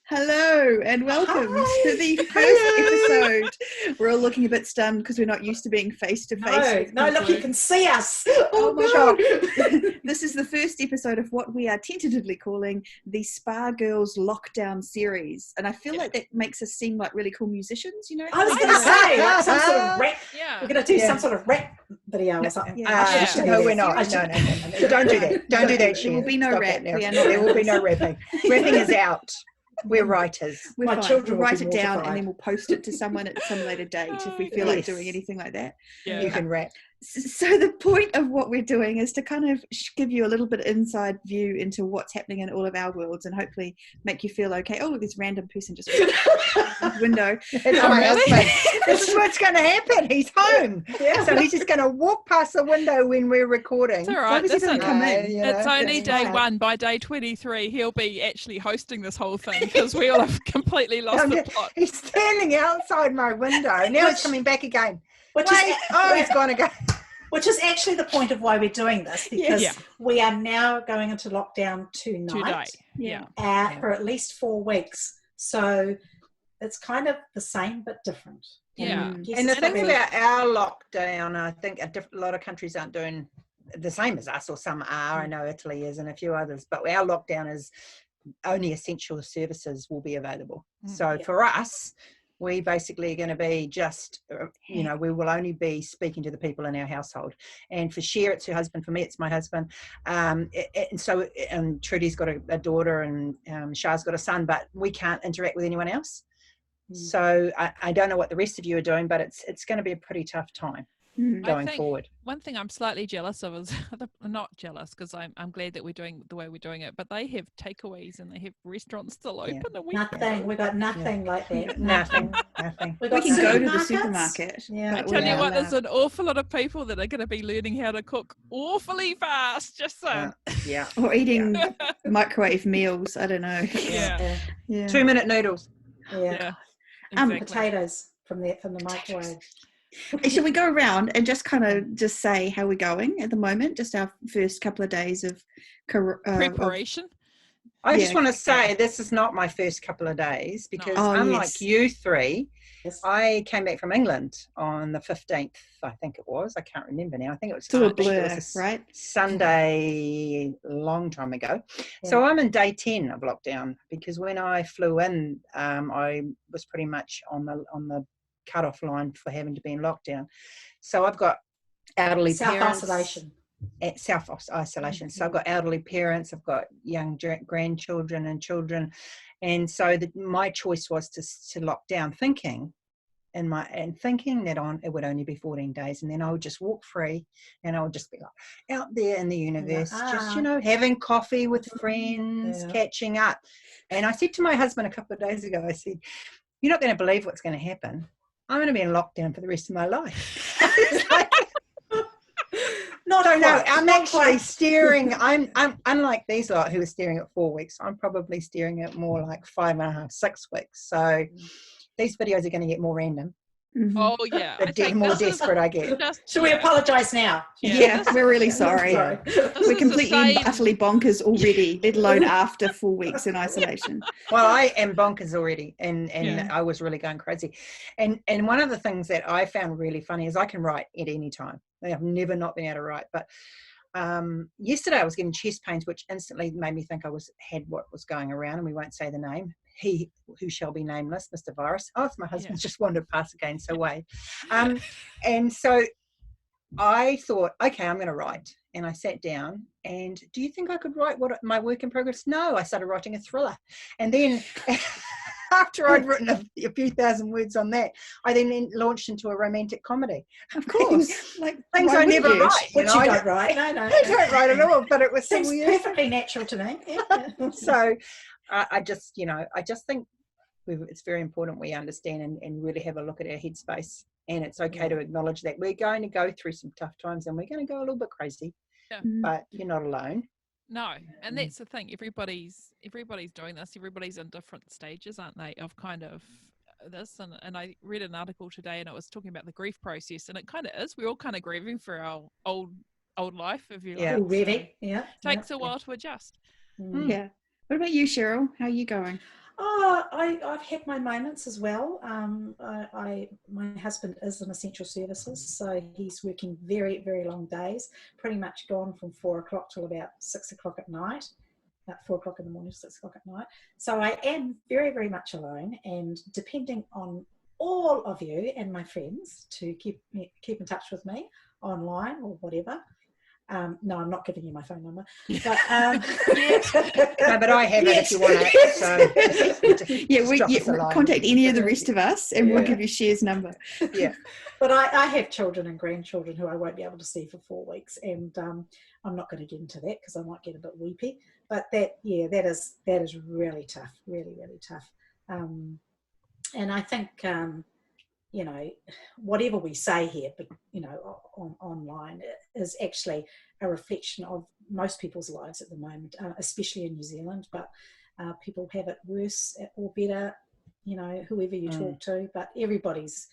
Hello and welcome to the first episode. We're all looking a bit stunned because we're not used to being face to face. No, look, you can see us. Oh my God. God. This is the first episode of what we are tentatively calling the Spa Girls Lockdown series. And I feel like that makes us seem like really cool musicians, you know? I was going to say, like some sort of rap. Yeah. We're going to do some sort of rap video or something. No, we're not. No. So don't do that. Don't do that, There will be no Stop rap. that now. We are not There will be no rapping. Rapping is out. We're writers. We're My fine. children We'll will write be it down mortified. and then we'll post it to someone at some later date if we feel like Yes. doing anything like that. Yeah. You can rap. So the point of what we're doing is to kind of give you a little bit of inside view into what's happening in all of our worlds and hopefully make you feel okay. Oh, look, this random person just out the window. It's my husband. This is what's going to happen. He's home. Yeah. So he's just going to walk past the window when we're recording. It's all right. As long as he doesn't come in. It's only it's day fine. one. By day 23, he'll be actually hosting this whole thing because we all have completely lost the plot. He's standing outside my window. Now he's coming back again. Which Wait, is, he's going to go. which is actually the point of why we're doing this, because Yeah. we are now going into lockdown tonight Today. Yeah. for at least 4 weeks. So it's kind of the same but different. Yeah. Yes, And the it's thing gonna be- about our lockdown, I think a lot of countries aren't doing the same as us, or some are. I know Italy is and a few others, but our lockdown is only essential services will be available. So for us, we basically are going to be just, we will only be speaking to the people in our household. And for Cher, it's her husband. For me, it's my husband. And Trudy's got a daughter and Shar's got a son, but we can't interact with anyone else. So I don't know what the rest of you are doing, but it's going to be a pretty tough time going forward. One thing I'm slightly jealous of is, not jealous because I'm glad that we're doing the way we're doing it, but they have takeaways and they have restaurants still open. And Nothing. We got nothing like that. Nothing. We We can go to the supermarkets. supermarket. Yeah. I tell you what, there's an awful lot of people that are going to be learning how to cook awfully fast. Just so. Yeah. Or eating microwave meals. I don't know. Yeah. Yeah. 2-minute noodles. Yeah. Um, Exactly. Potatoes from the microwave. Shall we go around and just kind of just say how we're going at the moment? Just our first couple of days of Preparation. I just Yeah. want to say this is not my first couple of days because Oh, unlike yes. you three, Yes. I came back from England on the 15th, I think it was. I can't remember now. I think it was Still a Sunday. It blur, was right? Sunday, long time ago. Yeah. So I'm in day 10 of lockdown because when I flew in, I was pretty much on the cut-off line for having to be in lockdown. So I've got elderly parents. Self-isolation. At self-isolation. So I've got elderly parents, I've got young grandchildren and children, and so my choice was to lock down, thinking that it would only be 14 days, and then I would just walk free, and I would just be like out there in the universe, just having coffee with friends, catching up. And I said to my husband a couple of days ago, I said, "You're not going to believe what's going to happen. I'm going to be in lockdown for the rest of my life." I'm actually staring. I'm unlike these lot who are staring at 4 weeks. I'm probably staring at more like 5.5, 6 weeks. So these videos are going to get more random. Mhm. Oh yeah. The more desperate I get. Should we apologise now? Yeah, we're really sorry. Sorry. We're completely, utterly bonkers already, let alone after 4 weeks in isolation. Well, I am bonkers already, and Yeah. I was really going crazy. And one of the things that I found really funny is I can write at any time. I've never not been able to write, but yesterday I was getting chest pains, which instantly made me think I had what was going around, and we won't say the name. He who shall be nameless, Mr. Virus. Oh, it's my husband just wandered past again, so wave. And so I thought, okay, I'm going to write. And I sat down, and do you think I could write my work in progress? No, I started writing a thriller. And then after I'd written a few thousand words on that, I then launched into a romantic comedy. Of course. Like Things why I never wouldn't you? write. Which you don't write. No. I don't write at all, but it was so Seems weird. perfectly natural to me. Yeah. So I just think it's very important we understand and really have a look at our headspace. And it's okay to acknowledge that we're going to go through some tough times and we're going to go a little bit crazy, but you're not alone. No, and that's the thing. Everybody's doing this. Everybody's in different stages, aren't they? Of kind of this, and I read an article today, and it was talking about the grief process, and it kind of is. We're all kind of grieving for our old life, if you like. Yeah. Already. Yeah. Takes a while to adjust. Yeah. What about you, Cheryl? How are you going? I've had my moments as well. My husband is in essential services, so he's working very, very long days, pretty much gone from 4 o'clock till about 6 o'clock at night, about 4 o'clock in the morning, 6 o'clock at night. So I am very, very much alone, and depending on all of you and my friends to keep in touch with me online or whatever. No, I'm not giving you my phone number. But, no, but I have it if you want it. So contact any of the rest of us and we'll give you Cher's number. Yeah. But I have children and grandchildren who I won't be able to see for 4 weeks, and I'm not going to get into that because I might get a bit weepy. But that is really tough, really, really tough. And I think, you know, whatever we say here, but, you know, online is actually a reflection of most people's lives at the moment, especially in New Zealand. But people have it worse or better, you know, whoever you talk to. But everybody's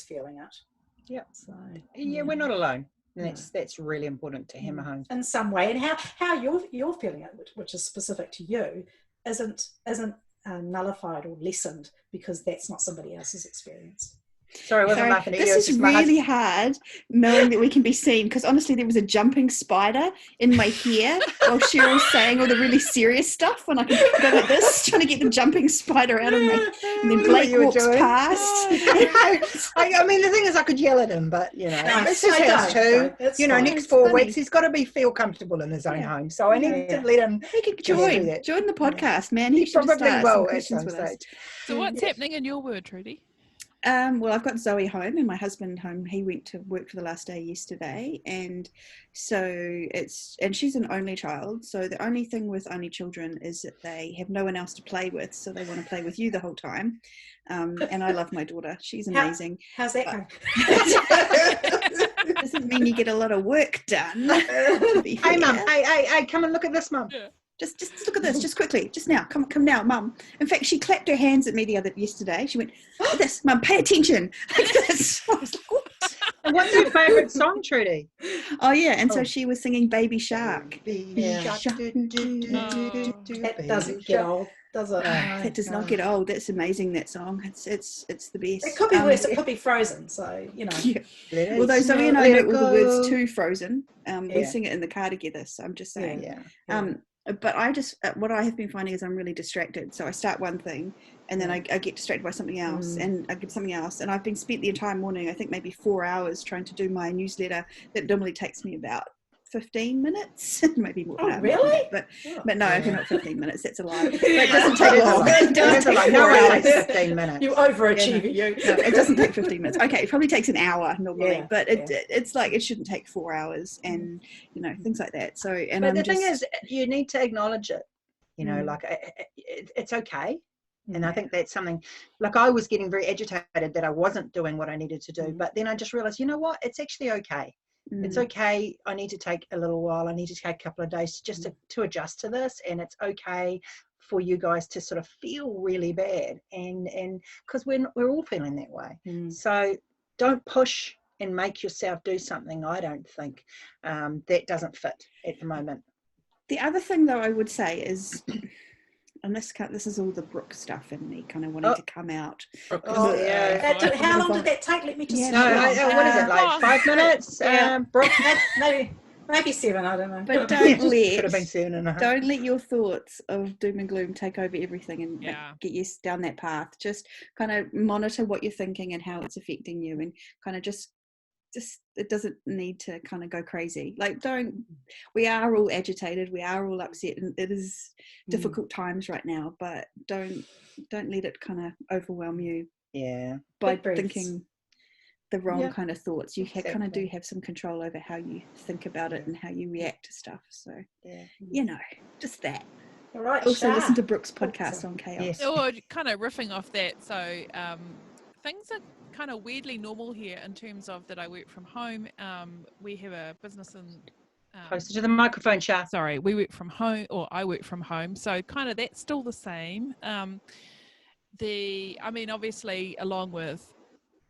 feeling it. Yeah. So yeah, we're not alone. That's really important to hammer home in some way. And how you're feeling it, which is specific to you, isn't nullified or lessened because that's not somebody else's experience. Sorry, I wasn't laughing at you. This is really hard knowing that we can be seen, because honestly there was a jumping spider in my hair while Cheryl was saying all the really serious stuff, and I can go like this trying to get the jumping spider out of me, and then Blake walks past. I mean, the thing is I could yell at him, but you know, it's just us two. You know, next 4 weeks he's got to feel comfortable in his own home, so I need to let him. He could join the podcast, man. He should probably start will some questions with us. So what's happening in your world, Trudi? Well, I've got Zoe home and my husband home. He went to work for the last day yesterday, and so she's an only child. So the only thing with only children is that they have no one else to play with, so they want to play with you the whole time. And I love my daughter; she's amazing. How's that going? Doesn't mean you get a lot of work done. Hey, mum! Hey! Come and look at this, mum. Yeah. Just look at this, just quickly, just now. Come now, mum. In fact, she clapped her hands at me yesterday. She went, "Look at this, mum, pay attention." Like this. I was like, what? And what's your favourite song, Trudi? Oh yeah, and so she was singing Baby Shark. That doesn't get old, does it? That does not get old. That's amazing, that song. It's the best. It could be worse, it could be Frozen, so you know. Yeah. Although Zoe and I know all the words to Frozen. We sing it in the car together, so I'm just saying. But what I have been finding is I'm really distracted. So I start one thing and then I get distracted by something else and I get something else. And I've been spent the entire morning, I think maybe 4 hours trying to do my newsletter that normally takes me about 15 minutes, maybe more. Really? But no, okay, not 15 minutes. That's a lie. It doesn't take long. It doesn't take 4 hours. 15 minutes. You overachiever, you. No, it doesn't take 15 minutes. Okay, it probably takes an hour normally, but it's like it shouldn't take 4 hours, and you know, things like that. So, and the thing is, you need to acknowledge it. You know, like it's okay. And I think that's something, like I was getting very agitated that I wasn't doing what I needed to do, but then I just realized, you know what, it's actually okay. It's okay. I need to take a little while. I need to take a couple of days just to adjust to this, and it's okay for you guys to sort of feel really bad, and because we're all feeling that way. So don't push and make yourself do something. I don't think that doesn't fit at the moment. The other thing, though, I would say is, and this is all the Brooke stuff in me kind of wanting to come out. Oh, yeah. How long did that take? Let me just... what is it, like 5 minutes? Brooke? Maybe 7, I don't know. But could have been 7.5. Don't let your thoughts of doom and gloom take over everything and get you down that path. Just kind of monitor what you're thinking and how it's affecting you, and kind of just it doesn't need to kind of go crazy. Like, we are all agitated, we are all upset, and it is difficult times right now, but don't let it kind of overwhelm you by thinking the wrong kind of thoughts. You kind of do have some control over how you think about it and how you react to stuff. So you know, just that. All right, also listen to Brooke's podcast on chaos. Or kind of riffing off that, so things are kind of weirdly normal here in terms of that I work from home. We have a business in closer to the microphone, Shar. Sorry, we work from home, or I work from home, so kind of that's still the same. I mean, obviously, along with,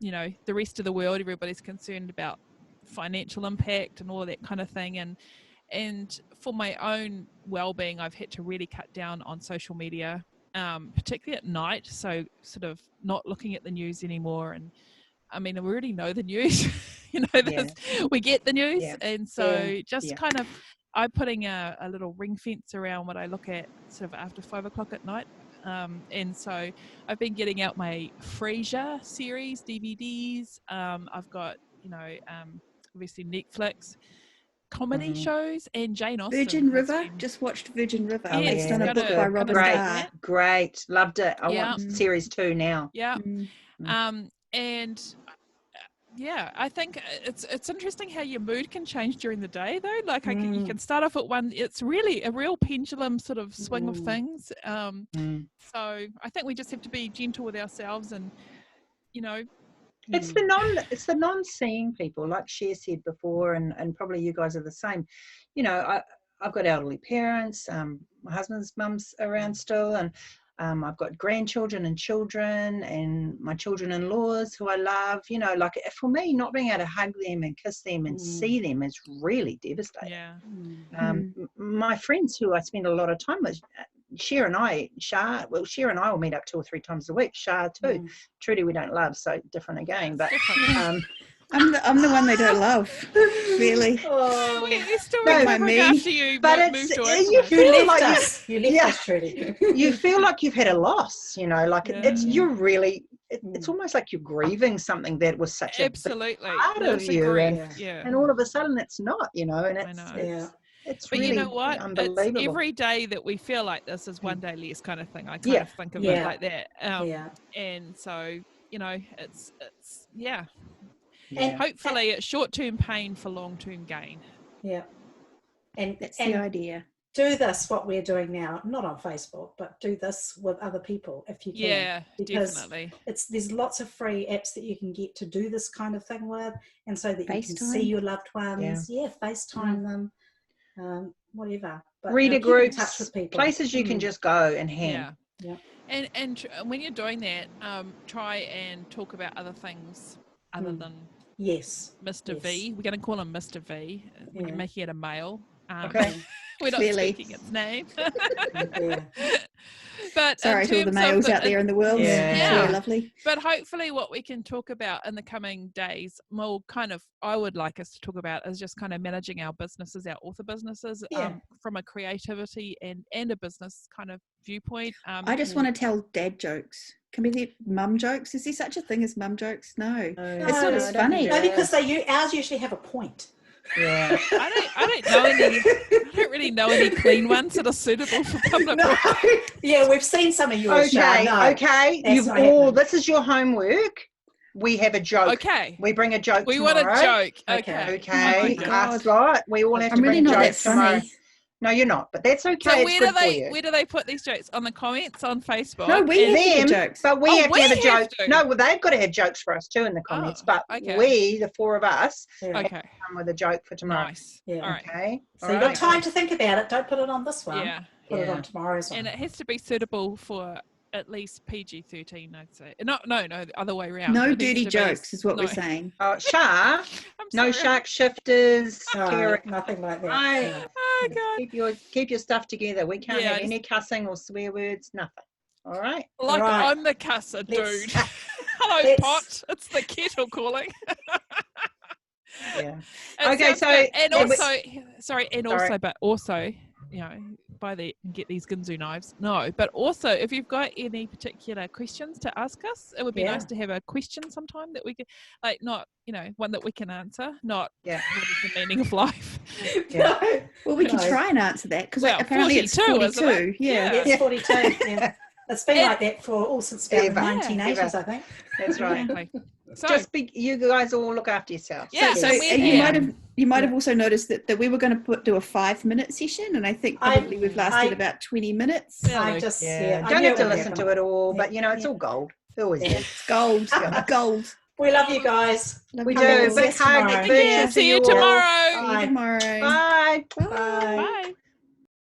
you know, the rest of the world, everybody's concerned about financial impact and all of that kind of thing, and for my own well-being, I've had to really cut down on social media particularly at night. So sort of not looking at the news anymore. And I mean, we already know the news, we get the news. Yeah. And so Yeah. kind of, I'm putting a little ring fence around what I look at sort of after 5 o'clock at night. And so I've been getting out my Frasier series, DVDs. I've got, obviously Netflix comedy shows, and Jane Austen. Virgin River, just watched Virgin River. Oh, Based on a book by Robin Carr. Great, loved it. I want series 2 now. Yeah. And I think it's interesting how your mood can change during the day, though. Like you can start off at one. It's really a real pendulum sort of swing of things. So I think we just have to be gentle with ourselves, and it's the non-seeing people, like Cher said before, and probably you guys are the same. I've got elderly parents. My husband's mum's around still, and I've got grandchildren and children, and my children-in-laws who I love. Like for me, not being able to hug them and kiss them and see them is really devastating. Yeah. My friends who I spend a lot of time with, Shar and I will meet up 2 or 3 times a week. Shar too. Trudi we don't love, so different again. But I'm the one they don't love, really. Oh, you're still after you. But you left us. You left us, Trudi. You feel like you've had a loss. It's almost like you're grieving something that was such a big part of you, and all of a sudden it's not. And it's but really you know what? unbelievable. It's every day that we feel like this is one day less kind of thing. I kind of think of it like that. And so it's And hopefully it's short-term pain for long-term gain. Yeah. And that's the idea. Do this, what we're doing now, not on Facebook, but do this with other people if you can. Yeah, because definitely. There's lots of free apps that you can get to do this kind of thing with, and so that you can see your loved ones. Yeah, FaceTime them, whatever. But, reader groups, touch with people. Places you can just go and hang. Yeah. And when you're doing that, try and talk about other things other than Mr. V. We're going to call him Mr. V when you're making it a male. Okay. We're not speaking its name. But sorry to all the males out there in the world. Yeah, lovely. But hopefully what we can talk about in the coming days, I would like us to talk about is just kind of managing our businesses, our author businesses, from a creativity and a business kind of viewpoint. I just want to tell dad jokes. Can we do mum jokes? Is there such a thing as mum jokes? No. It's not as funny. No, because ours usually have a point. Yeah. I don't really know any clean ones that are suitable for public. No. Yeah, we've seen some of yours. Okay. This is your homework. We have a joke. Okay. We bring a joke We tomorrow. want a joke. Okay. That's right. We all have to bring a joke tomorrow. No, you're not, but that's okay. So where do they put these jokes? On the comments on Facebook? No, we have jokes. But we have to have a joke. No, well, they've got to have jokes for us too in the comments. But we, the 4 of us, have to come with a joke for tomorrow. Nice. Yeah. All right. Okay. So you've got time to think about it. Don't put it on this one. Yeah. Put it on tomorrow's one. And it has to be suitable for at least PG-13, I'd say. No, the other way around. No dirty jokes is what we're saying. Shar, no shark shifters. No, nothing like that. Oh, God. Keep your stuff together. We can't have any cussing or swear words, nothing. All right? Like I'm the cusser, dude. Hello, pot. It's the kettle calling. Yeah. Okay, so... And also, buy get these Ginzu knives. No, but also if you've got any particular questions to ask us, it would be nice to have a question sometime that we could, not one that we can answer, not what is the meaning of life. Well, we can try and answer that because apparently it's 42. Yeah, it's 42. Yeah. It's been like that since about the 1980s, I think. That's right. So, you guys all look after yourselves. Yeah. So you might have also noticed that we were going to do a 5-minute session, and I think probably we've lasted about 20 minutes. I just don't have to listen to it all, but it's all gold. It always is. It's gold. Gold. We love you guys. We do. Big hug. See you tomorrow. See you tomorrow. Bye. Bye. Bye.